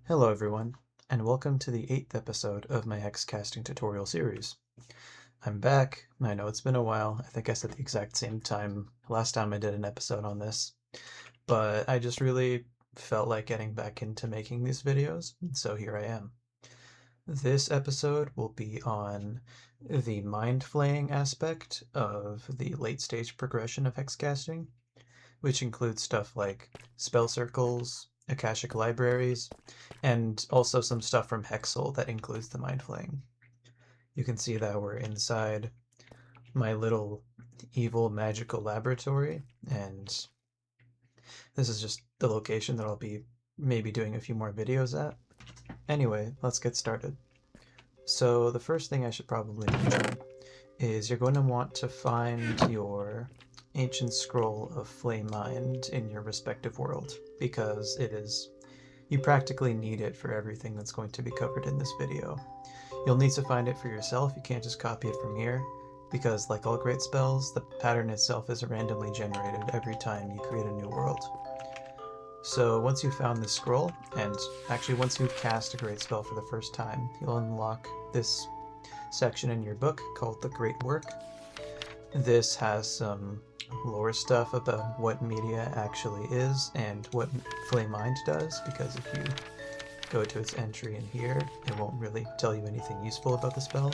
Hello everyone, and welcome to the 8th episode of my hex casting tutorial series. I'm back. I know it's been a while. I think I said the exact same time last time I did an episode on this, but I just really felt like getting back into making these videos, so here I am. This episode will be on the mind flaying aspect of the late stage progression of hex casting, which includes stuff like spell circles, Akashic Libraries, and also some stuff from Hexel that includes the mind flaying. You can see that we're inside my little evil magical laboratory, and this is just the location that I'll be maybe doing a few more videos at. Anyway, let's get started. So the first thing I should probably mention is you're going to want to find your ancient scroll of Flame Mind in your respective world, because you practically need it for everything that's going to be covered in this video. You'll need to find it for yourself. You can't just copy it from here, because like all great spells, the pattern itself is randomly generated every time you create a new world. So once you've found this scroll, and actually once you've cast a great spell for the first time, you'll unlock this section in your book called The Great Work. This has some lore stuff about what media actually is and what Flame Mind does, because if you go to its entry in here, it won't really tell you anything useful about the spell.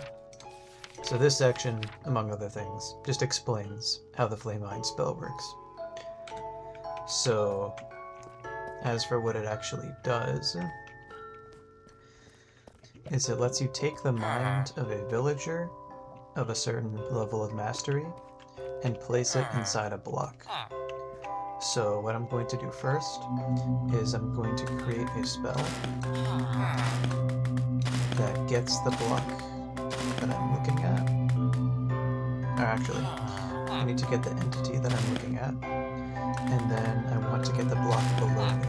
So this section, among other things, just explains how the Flame Mind spell works. So, as for what it actually does, is it lets you take the mind of a villager of a certain level of mastery and place it inside a block. So what I'm going to do first is I'm going to create a spell that gets the block that I'm looking at. Or actually, I need to get the entity that I'm looking at, and then I want to get the block below me.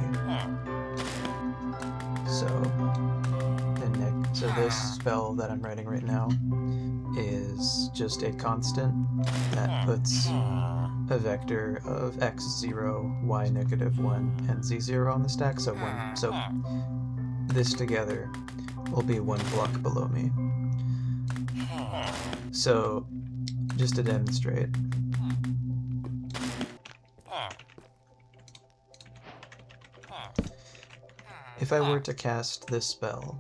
So this spell that I'm writing right now is just a constant that puts a vector of x0, y -1, and z0 on the stack. So this together will be one block below me. So just to demonstrate, if I were to cast this spell,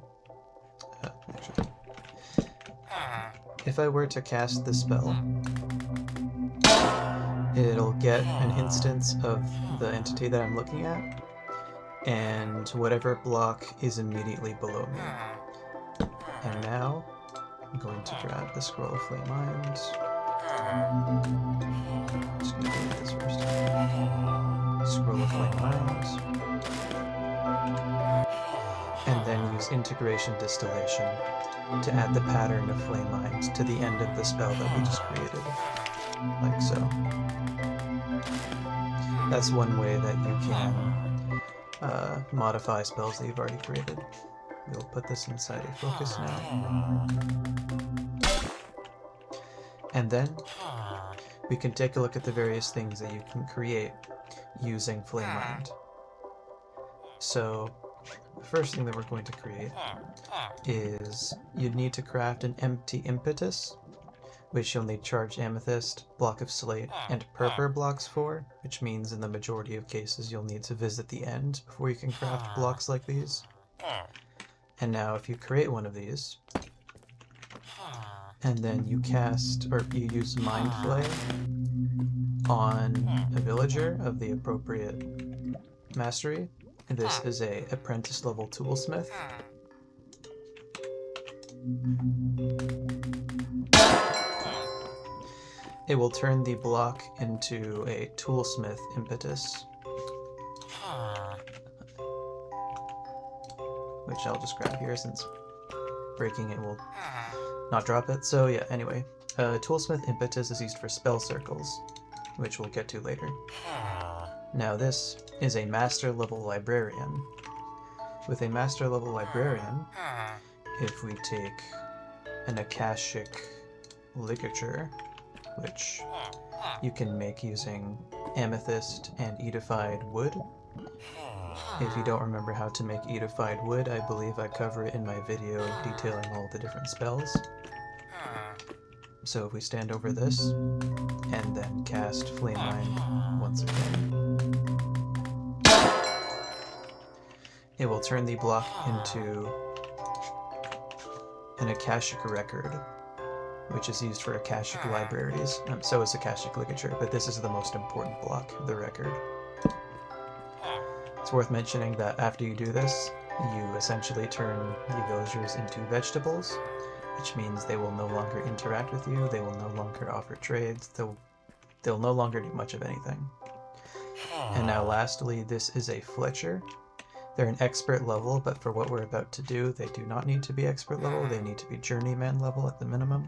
it'll get an instance of the entity that I'm looking at, and whatever block is immediately below me. And now, I'm going to grab the Scroll of Flame Mind. Just going to do this first. Scroll of Flame Mind. And then use Integration Distillation to add the pattern of Flame Mind to the end of the spell that we just created. Like so. That's one way that you can modify spells that you've already created. We'll put this inside a focus now. And then we can take a look at the various things that you can create using Flame Mind. So the first thing that we're going to create is you'd need to craft an empty impetus, which you'll need charged amethyst, block of slate, and purpur blocks for, which means in the majority of cases you'll need to visit the end before you can craft blocks like these. And now if you create one of these, and then you use Mind Flay on a villager of the appropriate mastery, and this is a apprentice level toolsmith. It will turn the block into a toolsmith impetus, which I'll just grab here since breaking it will not drop it. So yeah, anyway, toolsmith impetus is used for spell circles, which we'll get to later. Now this is a master level librarian. With a master level librarian, if we take an Akashic ligature, which you can make using amethyst and edified wood, If you don't remember how to make edified wood, I believe I cover it in my video detailing all the different spells. So if we stand over this, and then cast Flaying once again, it will turn the block into an Akashic record, which is used for Akashic Libraries. So is Akashic Ligature, but this is the most important block, the record. It's worth mentioning that after you do this, you essentially turn the villagers into vegetables, which means they will no longer interact with you, they will no longer offer trades, they'll no longer do much of anything. And now lastly, this is a Fletcher. They're an expert level, but for what we're about to do, they do not need to be expert level, they need to be journeyman level at the minimum.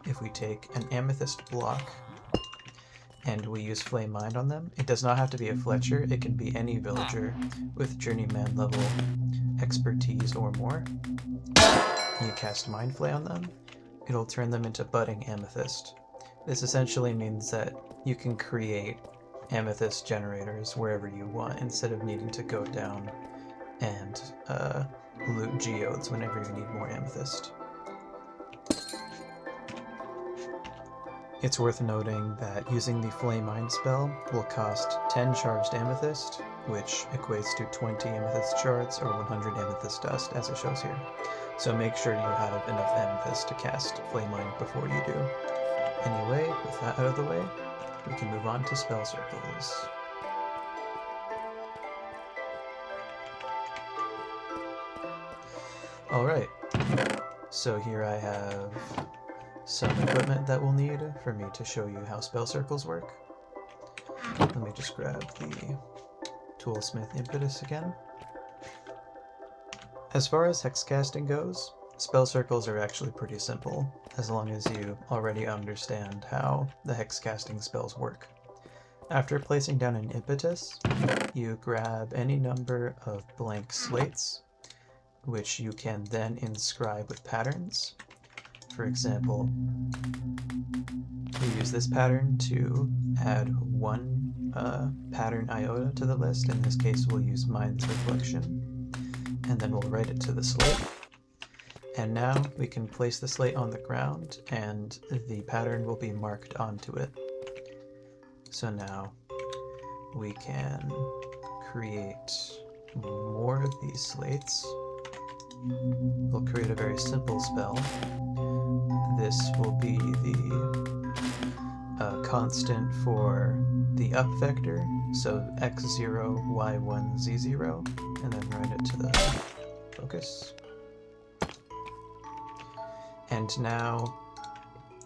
If we take an amethyst block, and we use Flame Mind on them, it does not have to be a Fletcher, it can be any villager with journeyman level expertise or more. You cast Mind Flay on them, it'll turn them into budding amethyst. This essentially means that you can create amethyst generators wherever you want instead of needing to go down and loot geodes whenever you need more amethyst. It's worth noting that using the Flame Mind spell will cost 10 charged amethyst, which equates to 20 amethyst shards or 100 amethyst dust, as it shows here. So make sure you have enough amethyst to cast Flame Mind before you do. Anyway, with that out of the way, we can move on to spell circles. Alright, so here I have some equipment that we'll need for me to show you how spell circles work. Let me just grab the Toolsmith Impetus again. As far as hex casting goes, spell circles are actually pretty simple, as long as you already understand how the hex casting spells work. After placing down an impetus, you grab any number of blank slates, which you can then inscribe with patterns. For example, we use this pattern to add one pattern iota to the list. In this case, we'll use Mind's Reflection, and then we'll write it to the slate. And now we can place the slate on the ground, and the pattern will be marked onto it. So now we can create more of these slates. We'll create a very simple spell. This will be the constant for the up vector, so x0, y1, z0, and then write it to the focus. And now,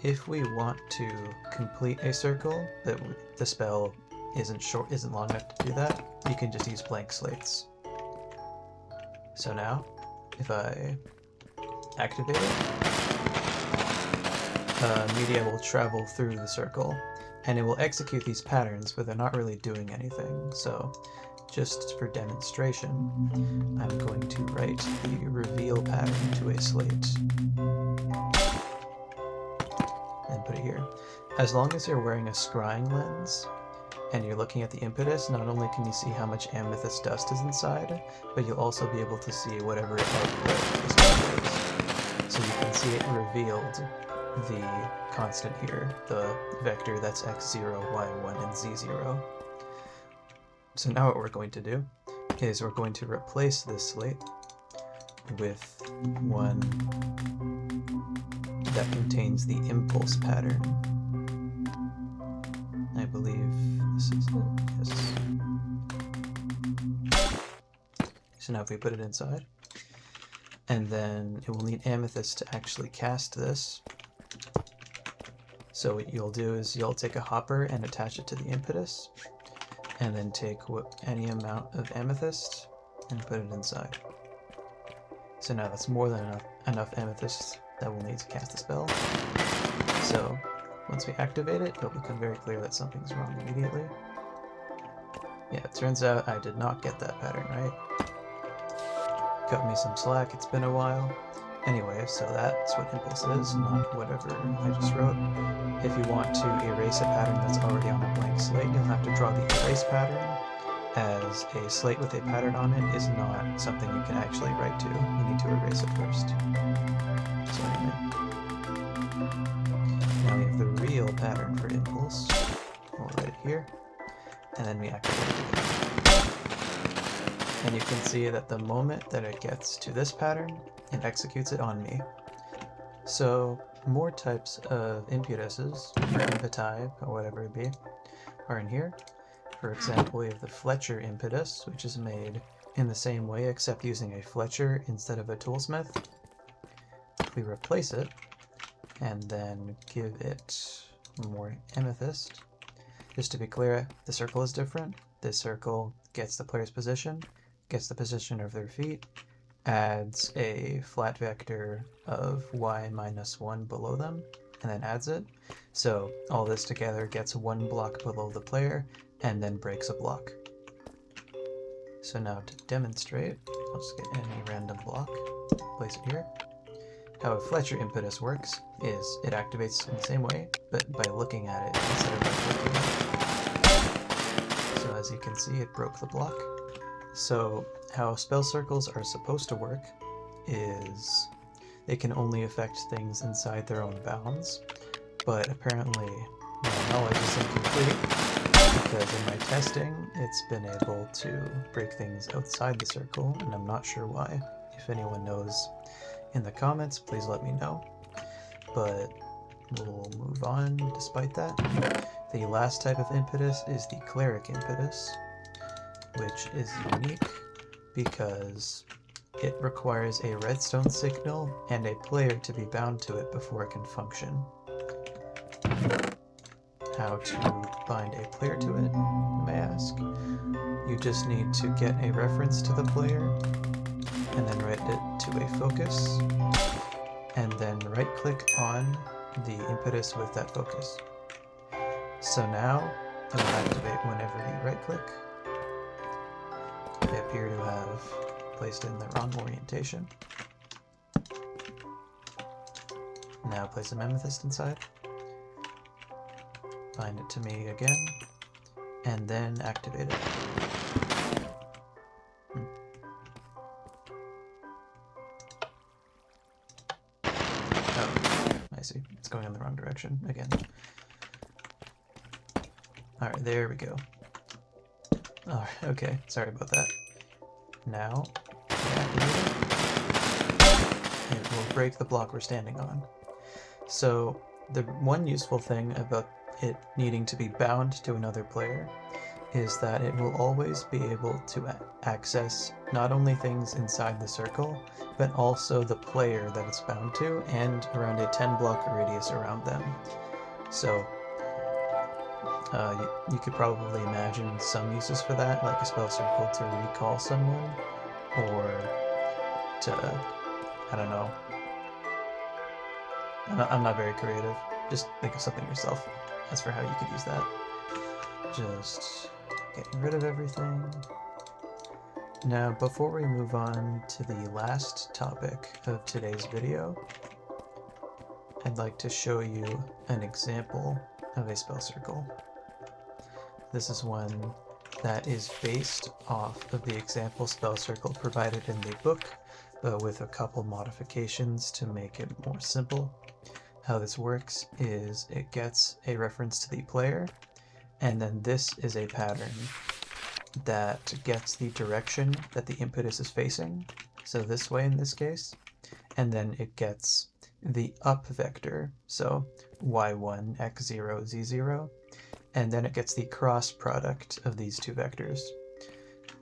if we want to complete a circle, but the spell isn't long enough to do that, you can just use blank slates. So now, if I activate it, media will travel through the circle, and it will execute these patterns, but they're not really doing anything. So, just for demonstration, I'm going to write the reveal pattern to a slate, and put it here. As long as you're wearing a scrying lens, and you're looking at the impetus, not only can you see how much amethyst dust is inside, but you'll also be able to see whatever output this card is. So you can see it revealed the constant here, the vector that's x0, y1, and z0. So now what we're going to do is we're going to replace this slate with one that contains the impulse pattern. I believe this is it, yes. So now if we put it inside, and then it will need amethyst to actually cast this. So what you'll do is you'll take a hopper and attach it to the impetus, and then take any amount of amethyst and put it inside. So now that's more than enough amethyst that we'll need to cast the spell. So once we activate it, it'll become very clear that something's wrong immediately. Yeah, it turns out I did not get that pattern right. Cut me some slack, it's been a while. Anyway, so that's what impulse is, not whatever I just wrote. If you want to erase a pattern that's already on a blank slate, you'll have to draw the erase pattern, as a slate with a pattern on it is not something you can actually write to. You need to erase it first. So anyway. Now we have the real pattern for impulse. We'll write it here, and then we activate it again. And you can see that the moment that it gets to this pattern, it executes it on me. So more types of impetuses, or impeti, or whatever it be, are in here. For example, we have the Fletcher impetus, which is made in the same way except using a Fletcher instead of a toolsmith. We replace it and then give it more amethyst. Just to be clear, the circle is different. This circle gets the player's position, gets the position of their feet, adds a flat vector of y minus 1 below them, and then adds it. So all this together gets one block below the player, and then breaks a block. So now to demonstrate, I'll just get any random block, place it here. How a Fletcher impetus works is it activates in the same way, but by looking at it instead of by clicking it. So as you can see, it broke the block. So how spell circles are supposed to work is they can only affect things inside their own bounds, but apparently my knowledge is incomplete because in my testing it's been able to break things outside the circle, and I'm not sure why. If anyone knows in the comments, please let me know. But we'll move on despite that. The last type of impetus is the cleric impetus, which is unique because it requires a redstone signal and a player to be bound to it before it can function. How to bind a player to it, you may ask? You just need to get a reference to the player and then write it to a focus, and then right-click on the impetus with that focus. So now it will activate whenever you right-click. I appear to have placed it in the wrong orientation. Now place some amethyst inside. Bind it to me again, and then activate it. Oh, I see. It's going in the wrong direction again. Alright, there we go. Oh, okay, sorry about that. Now, activate it. It will break the block we're standing on. So, the one useful thing about it needing to be bound to another player is that it will always be able to access not only things inside the circle, but also the player that it's bound to and around a 10 block radius around them. So you could probably imagine some uses for that, like a spell circle to recall someone, or to, I don't know. I'm not very creative. Just think of something yourself. As for how you could use that. Just getting rid of everything. Now, before we move on to the last topic of today's video, I'd like to show you an example of a spell circle. This is one that is based off of the example spell circle provided in the book, but with a couple modifications to make it more simple. How this works is it gets a reference to the player, and then this is a pattern that gets the direction that the impetus is facing, so this way in this case, and then it gets the up vector, so y1, x0, z0, and then it gets the cross product of these two vectors.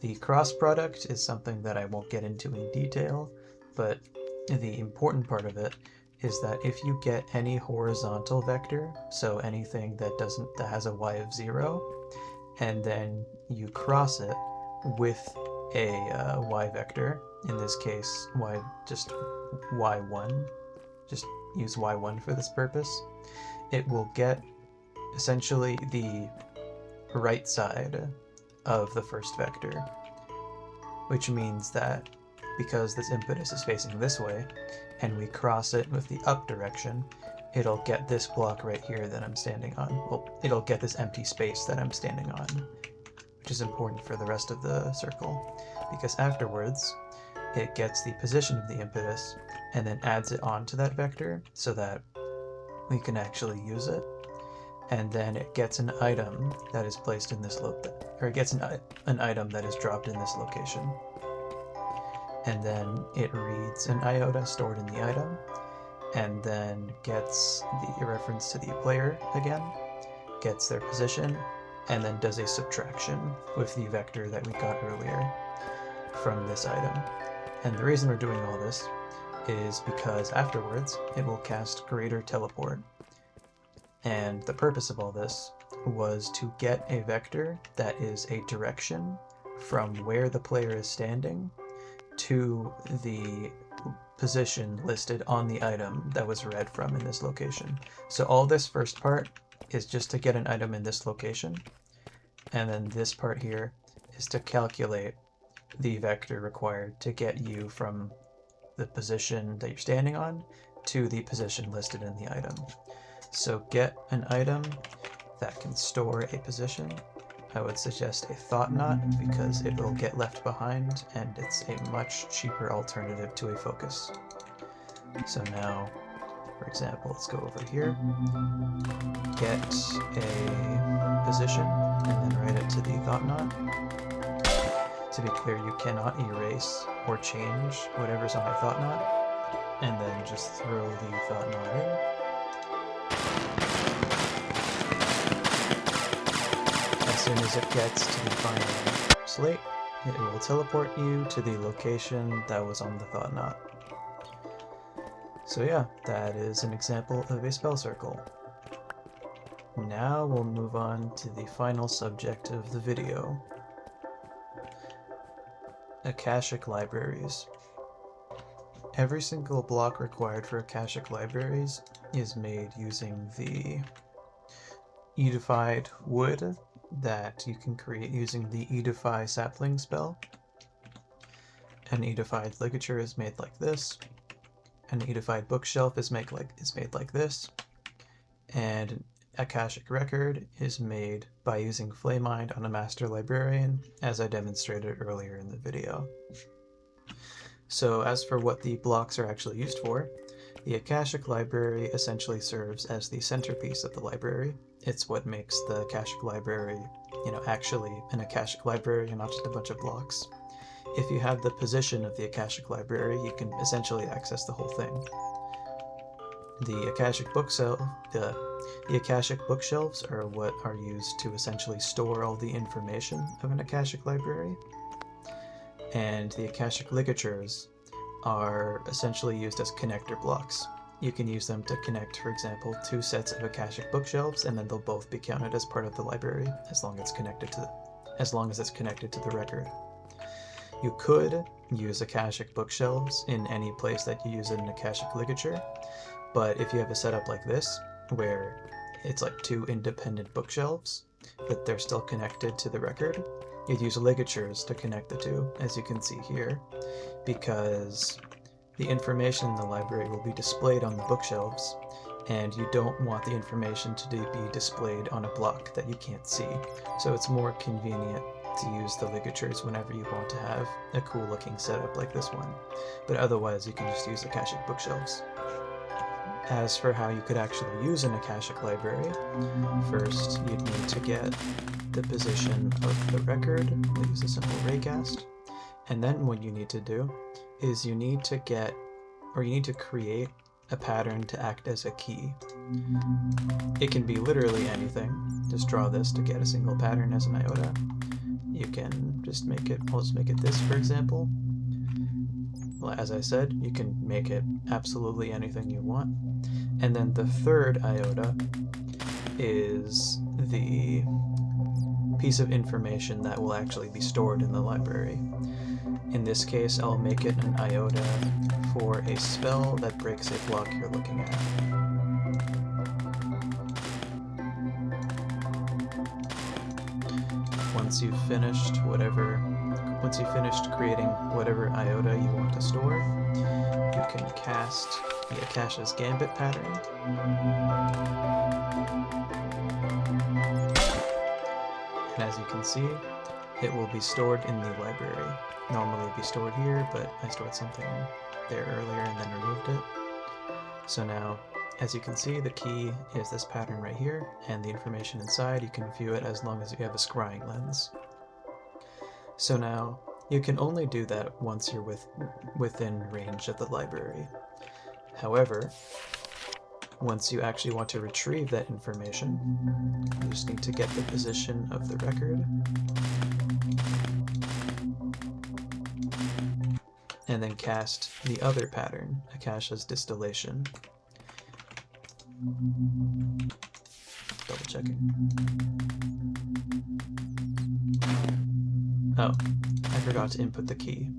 The cross product is something that I won't get into in detail, but the important part of it is that if you get any horizontal vector, so anything that has a y of 0, and then you cross it with a y vector, in this case just y1, just use y1 for this purpose, it will get essentially the right side of the first vector, which means that because this impetus is facing this way, and we cross it with the up direction, it'll get this block right here that I'm standing on. Well, it'll get this empty space that I'm standing on. which is important for the rest of the circle, because afterwards it gets the position of the impetus and then adds it onto that vector so that we can actually use it. And then it gets an item that is placed in this or it gets an item that is dropped in this location. And then it reads an iota stored in the item, and then gets the reference to the player again, gets their position, and then does a subtraction with the vector that we got earlier from this item. And the reason we're doing all this is because afterwards it will cast Greater Teleport. And the purpose of all this was to get a vector that is a direction from where the player is standing to the position listed on the item that was read from in this location. So all this first part is just to get an item in this location, and then this part here is to calculate the vector required to get you from the position that you're standing on to the position listed in the item. So get an item that can store a position. I would suggest a thought knot because it will get left behind and it's a much cheaper alternative to a focus. So now, for example, let's go over here, get a position, and then write it to the thought knot. To be clear, you cannot erase or change whatever's on a thought knot, and then just throw the thought knot in. As soon as it gets to the final slate, it will teleport you to the location that was on the thought knot. So yeah, that is an example of a spell circle. Now we'll move on to the final subject of the video. Akashic Libraries. Every single block required for Akashic Libraries is made using the edified wood that you can create using the edify sapling spell. An edified ligature is made like this. An edified bookshelf is made like this. And Akashic record is made by using Flaying on a master librarian, as I demonstrated earlier in the video. So as for what the blocks are actually used for, the Akashic Library essentially serves as the centerpiece of the library. It's what makes the Akashic Library, actually an Akashic Library and not just a bunch of blocks. If you have the position of the Akashic Library, you can essentially access the whole thing. The Akashic bookshelves are what are used to essentially store all the information of an Akashic Library. And the Akashic ligatures are essentially used as connector blocks. You can use them to connect, for example, two sets of Akashic bookshelves, and then they'll both be counted as part of the library as long as it's connected to the record. You could use Akashic bookshelves in any place that you use an Akashic ligature, but if you have a setup like this, where it's like two independent bookshelves, but they're still connected to the record, you'd use ligatures to connect the two, as you can see here, because the information in the library will be displayed on the bookshelves, and you don't want the information to be displayed on a block that you can't see. So it's more convenient to use the ligatures whenever you want to have a cool looking setup like this one. But otherwise you can just use Akashic bookshelves. As for how you could actually use an Akashic library, first you'd need to get the position of the record. We'll use a simple raycast. And then what you need to do is you need to create a pattern to act as a key. It can be literally anything. Just draw this to get a single pattern as an iota. You can just make it, I'll just make it this, for example. Well, as I said, you can make it absolutely anything you want. And then the third iota is the piece of information that will actually be stored in the library. In this case, I'll make it an iota for a spell that breaks a block you're looking at. Once you've finished creating whatever iota you want to store, you can cast the Akasha's Gambit pattern. And as you can see, it will be stored in the library. Normally it'd be stored here, but I stored something there earlier and then removed it. So now, as you can see, the key is this pattern right here, and the information inside, you can view it as long as you have a scrying lens. So now, you can only do that once you're within range of the library. However, once you actually want to retrieve that information, you just need to get the position of the record, and then cast the other pattern, Akasha's distillation. Double checking. Oh, I forgot to input the key.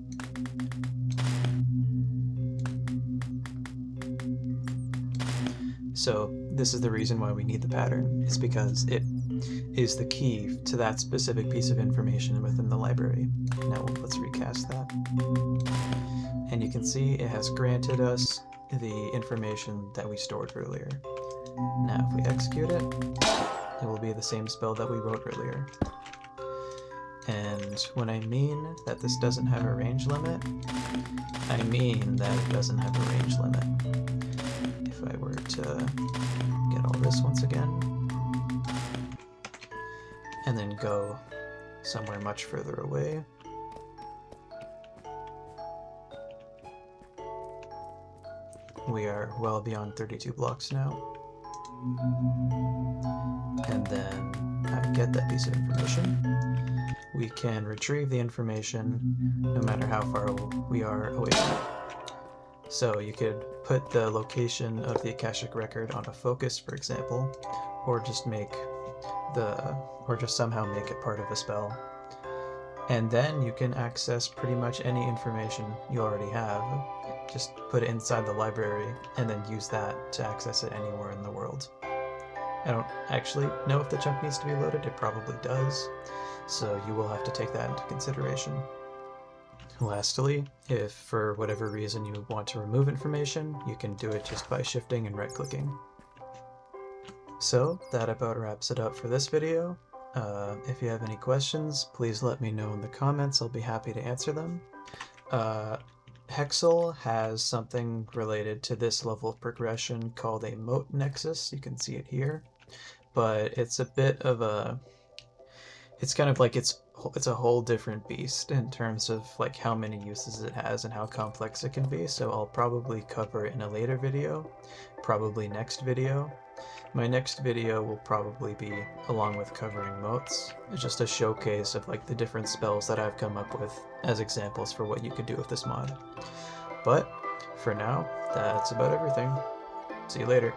So this is the reason why we need the pattern, is because it is the key to that specific piece of information within the library. Now let's recast that. And you can see it has granted us the information that we stored earlier. Now if we execute it, it will be the same spell that we wrote earlier. And when I mean that this doesn't have a range limit, I mean that it doesn't have a range limit. If I were to get all this once again, and then go somewhere much further away, we are well beyond 32 blocks now. And then I get that piece of information. We can retrieve the information no matter how far we are away from it. So you could put the location of the Akashic record on a focus, for example, or just somehow make it part of a spell. And then you can access pretty much any information you already have. Just put it inside the library and then use that to access it anywhere in the world. I don't actually know if the chunk needs to be loaded. It probably does, so you will have to take that into consideration. Lastly, if for whatever reason you want to remove information, you can do it just by shifting and right-clicking. So that about wraps it up for this video. If you have any questions, please let me know in the comments. I'll be happy to answer them. Hexel has something related to this level of progression called a moat nexus. You can see it here, but it's a bit of a... It's kind of like it's a whole different beast in terms of like how many uses it has and how complex it can be, so I'll probably cover it in a later video, probably next video. My next video will probably be, along with covering moats, just a showcase of like the different spells that I've come up with as examples for what you could do with this mod. But for now, that's about everything. See you later.